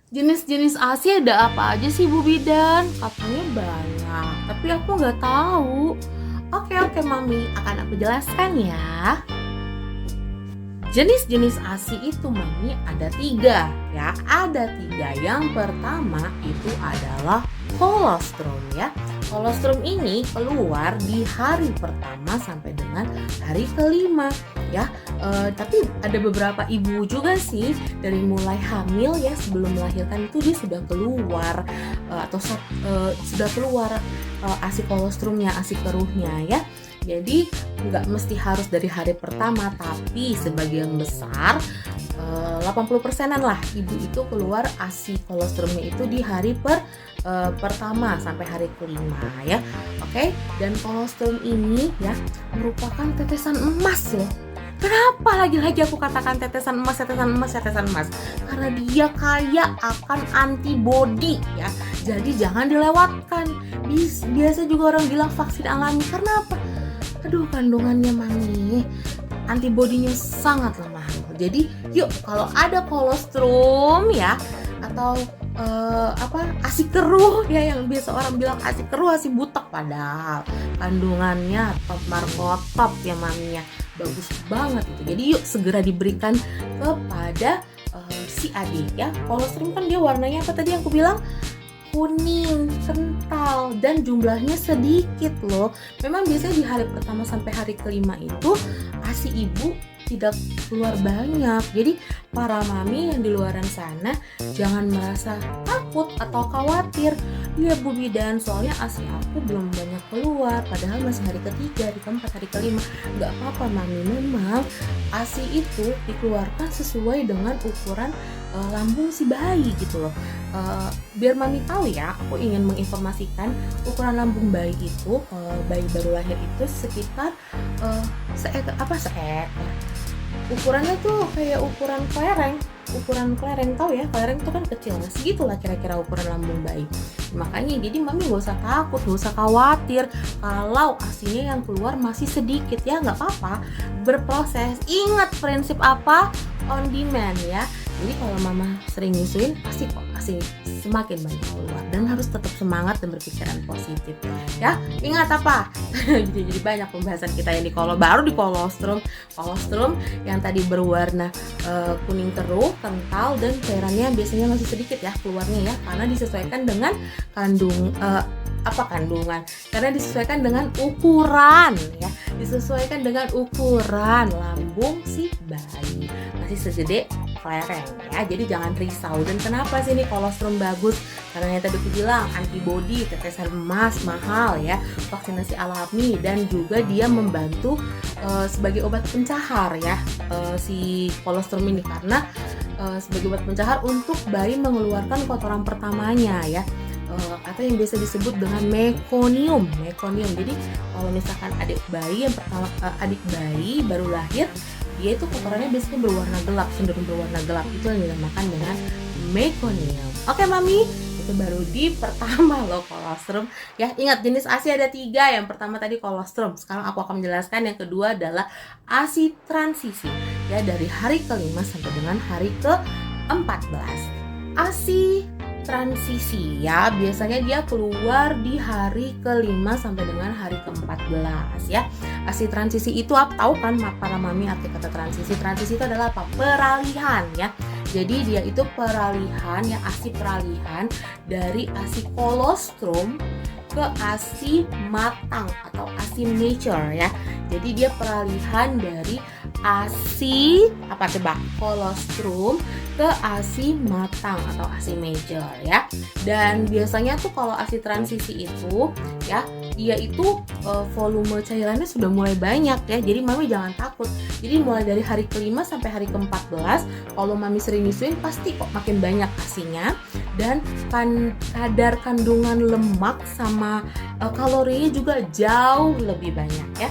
Jenis-jenis ASI ada apa aja sih Bu Bidan? Katanya banyak, tapi aku nggak tahu. Oke Mami, akan aku jelaskan ya. Jenis-jenis ASI itu Mami ada 3 ya, ada 3. Yang pertama itu adalah kolostrum ya. Kolostrum ini keluar di hari pertama sampai dengan hari kelima ya. Tapi ada beberapa ibu juga sih dari mulai hamil ya, sebelum melahirkan itu dia sudah keluar sudah keluar ASI kolostrumnya, ASI keruhnya ya. Jadi nggak mesti harus dari hari pertama, tapi sebagian besar 80%-an lah ibu itu keluar ASI kolostrumnya itu di hari pertama sampai hari kelima ya. Oke, dan kolostrum ini ya merupakan tetesan emas loh. Kenapa lagi-lagi aku katakan tetesan emas? Karena dia kaya akan antibodi ya. Jadi jangan dilewatkan. Biasa juga orang bilang vaksin alami. Karena apa? Aduh, kandungannya Mami, antibodinya sangat lemah. Jadi yuk, kalau ada kolostrum ya, atau ASI keruh ya, yang biasa orang bilang ASI keruh, ASI butek, padahal kandungannya top markotop ya Mami ya, bagus banget itu. Jadi yuk segera diberikan kepada si adik ya. Kolostrum kan dia warnanya apa tadi yang aku bilang? Kuning, kental, dan jumlahnya sedikit loh. Memang biasanya di hari pertama sampai hari kelima itu ASI ibu tidak keluar banyak. Jadi para mami yang di luaran sana jangan merasa takut atau khawatir. Ya Bu Bidan, soalnya ASI aku belum banyak keluar, padahal masih hari ketiga, hari keempat, hari kelima. Gak apa-apa Mami, memang ASI itu dikeluarkan sesuai dengan ukuran lambung si bayi gitu loh. Biar Mami tahu ya, aku ingin menginformasikan ukuran lambung bayi itu, bayi baru lahir itu sekitar seekor. Ukurannya tuh kayak ukuran kelereng, tahu ya, kelereng itu kan kecil. Nah, segitulah kira-kira ukuran lambung bayi. Makanya jadi Mami gak usah takut, gak usah khawatir kalau ASInya yang keluar masih sedikit ya, nggak apa-apa, berproses. Ingat prinsip apa? On demand ya. Jadi kalau Mama sering nyusuin, pasti kok ASI semakin banyak keluar, dan harus tetap semangat dan berpikiran positif ya. Ingat apa? jadi banyak pembahasan kita yang baru di kolostrum yang tadi berwarna kuning keruh, kental, dan cairannya biasanya masih sedikit ya keluarnya ya, karena disesuaikan dengan kandungan, karena disesuaikan dengan ukuran ya, disesuaikan dengan ukuran lambung si bayi, masih segede kelereng ya. Jadi jangan risau. Dan kenapa sih ini kolostrum bagus? Karena yang tadi aku bilang, antibodi, tetesan emas, mahal ya, vaksinasi alami, dan juga dia membantu sebagai obat pencahar ya, si kolostrum ini, karena sebagai obat pencahar untuk bayi mengeluarkan kotoran pertamanya ya, atau yang biasa disebut dengan mekonium. Jadi kalau misalkan adik bayi baru lahir, dia itu kotorannya biasanya berwarna gelap, cenderung berwarna gelap, itu yang dinamakan dengan mekonium. Oke Mami, itu baru di pertama loh kolostrum ya. Ingat, jenis ASI ada 3. Yang pertama tadi kolostrum, sekarang aku akan menjelaskan yang kedua adalah ASI transisi ya, dari hari kelima sampai dengan hari ke-14. ASI transisi ya, biasanya dia keluar di hari kelima sampai dengan hari ke-14 ya. ASI transisi itu apa? Tahu kan para mami arti kata transisi? Transisi itu adalah apa? Peralihan ya. Jadi dia itu peralihan ya, ASI peralihan dari ASI kolostrum ke ASI matang atau ASI mature ya. Jadi dia peralihan dari ASI kolostrum ke ASI matang atau ASI major ya. Dan biasanya tuh kalau ASI transisi itu ya, dia itu volume cairannya sudah mulai banyak ya. Jadi Mami jangan takut. Jadi mulai dari hari kelima sampai hari ke-14, kalau Mami sering nyusuin pasti kok makin banyak ASInya, dan kadar kandungan lemak sama kalorinya juga jauh lebih banyak ya.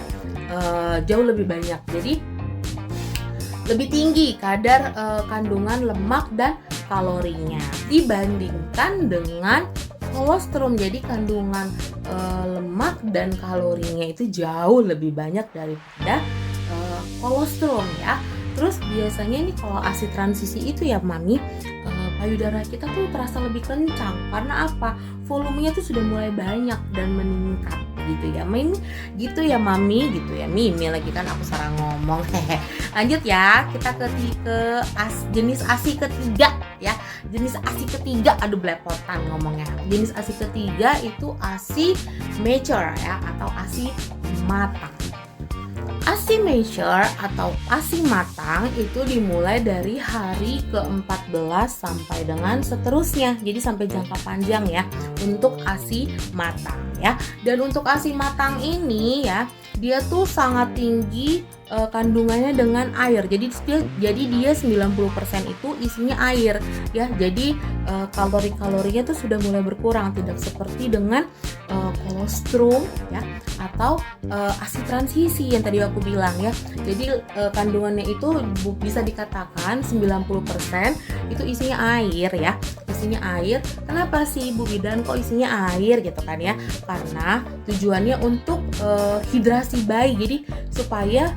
Jauh lebih banyak. Jadi lebih tinggi kadar kandungan lemak dan kalorinya dibandingkan dengan kolostrum. Jadi kandungan lemak dan kalorinya itu jauh lebih banyak daripada kolostrum ya. Terus biasanya nih kalau ASI transisi itu ya Mami, payudara kita tuh terasa lebih kencang. Karena apa? Volumenya tuh sudah mulai banyak dan meningkat gitu ya. Gitu ya Mami, gitu ya. Mimi lagi kan aku salah ngomong. Lanjut ya, kita ke jenis ASI ketiga ya. Jenis ASI ketiga, aduh belepotan ngomongnya. Jenis ASI ketiga itu ASI mature ya, atau ASI matang. ASI mature atau ASI matang itu dimulai dari hari ke-14 sampai dengan seterusnya. Jadi sampai jangka panjang ya untuk ASI matang ya. Dan untuk ASI matang ini ya, dia tuh sangat tinggi kandungannya dengan air. Jadi dia 90% itu isinya air ya. Jadi kalori-kalorinya tuh sudah mulai berkurang, tidak seperti dengan kolostrum ya, atau ASI transisi yang tadi aku bilang ya. Jadi kandungannya itu bisa dikatakan 90% itu isinya air ya. Isinya air. Kenapa sih Bu Bidan kok isinya air gitu kan ya? Karena tujuannya untuk hidrasi bayi. Jadi supaya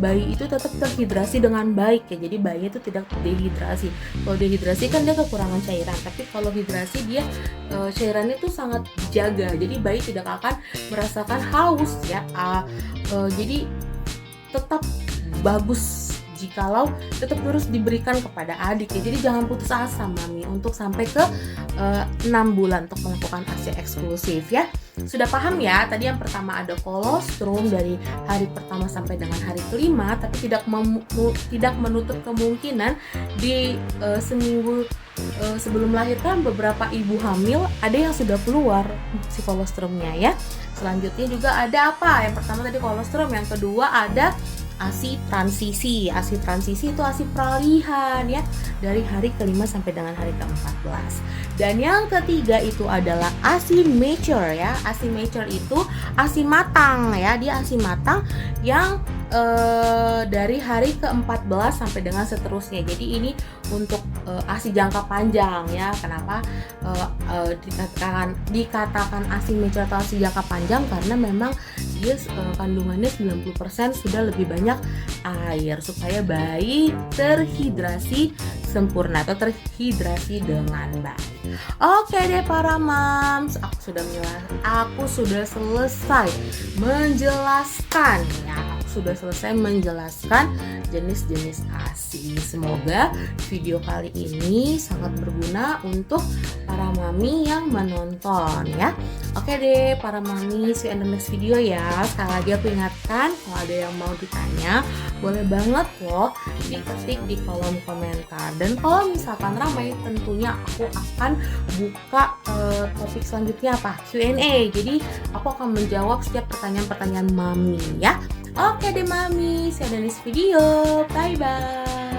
bayi itu tetap terhidrasi dengan baik ya. Jadi bayi itu tidak dehidrasi. Kalau dehidrasi kan dia kekurangan cairan, tapi kalau hidrasi dia cairannya itu sangat dijaga. Jadi bayi tidak akan merasakan haus ya. Jadi tetap bagus jikalau tetap terus diberikan kepada adik ya. Jadi jangan putus asa Mami untuk sampai ke 6 bulan untuk melakukan ASI eksklusif ya. Sudah paham ya? Tadi yang pertama ada kolostrum dari hari pertama sampai dengan hari kelima, tapi tidak menutup kemungkinan di seminggu sebelum melahirkan beberapa ibu hamil ada yang sudah keluar si kolostrumnya ya. Selanjutnya juga ada apa? Yang pertama tadi kolostrum, yang kedua ada ASI transisi. ASI transisi itu ASI peralihan ya, dari hari kelima sampai dengan hari ke-14. Dan yang ketiga itu adalah ASI mature ya. ASI mature itu ASI matang ya. Dia ASI matang yang dari hari ke-14 sampai dengan seterusnya. Jadi ini untuk ASI jangka panjang ya. Kenapa dikatakan ASI mature atau ASI jangka panjang? Karena memang dia kandungannya 90% sudah lebih banyak air, supaya bayi terhidrasi sempurna atau terhidrasi dengan baik. Oke deh para moms, aku sudah selesai menjelaskan ya. Sudah selesai menjelaskan jenis-jenis ASI. Semoga video kali ini sangat berguna untuk para mami yang menonton ya. Oke deh para mami, see you in the next video ya. Sekali lagi aku ingatkan, kalau ada yang mau ditanya boleh banget loh diketik di kolom komentar. Dan kalau misalkan ramai, tentunya aku akan buka topik selanjutnya apa? Q&A. Jadi aku akan menjawab setiap pertanyaan-pertanyaan mami ya. Oke deh mami, see you in the next video. Bye bye.